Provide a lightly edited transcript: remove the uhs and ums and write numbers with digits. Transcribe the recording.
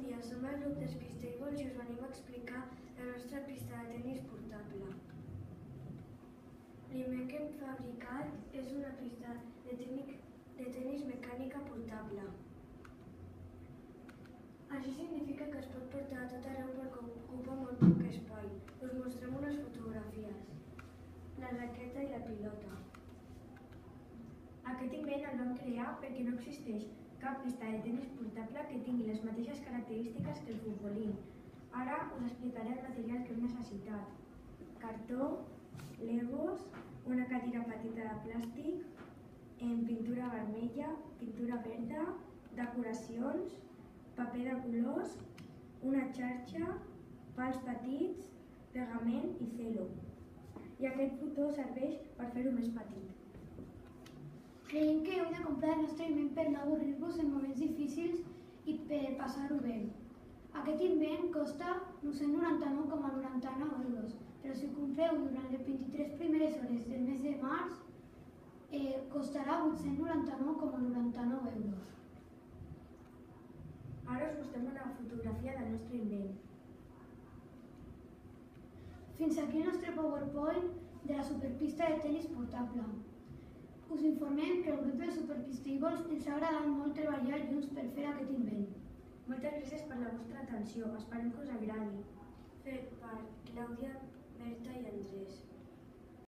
dia, som el grup d'Spistables i us venim a explicar la nostra pista de tenis portable. Primer que hem fabricat és una pista de tenis mecànica portable. Això significa que es pot portar a tot arreu perquè ocupa molt poc espai. Us mostrem unes fotografies. La raqueta i la pilota. Aquest invent el vam crear perquè no existeix cap pista de tenis portable que tingui les mateixes característiques que el futbolín. Ara us explicaré el material que hem necessitat. Cartó, legos, una cadira petita de plàstic, pintura vermella, pintura verda, decoracions, paper de colors, una xarxa, pals petits, pegament i celo. I aquest botó serveix per fer-ho més petit. Creiem que heu de comprar el nostre invent per no avorrir-vos en moments difícils i per passar-ho bé. Aquest invent costa 999,99 euros, però si ho compreu durant les 23 primeres hores del mes de març, costarà 899,99 euros. Ara us mostrem una fotografia del nostre invent. Fins aquí el nostre PowerPoint de la superpista de tenis portable. Us informem que el grup de Superpistables ens ha agradat molt treballar junts per fer aquest invent. Moltes gràcies per la vostra atenció, esperem que us agradi. Fet per Clàudia, Berta i Andrés.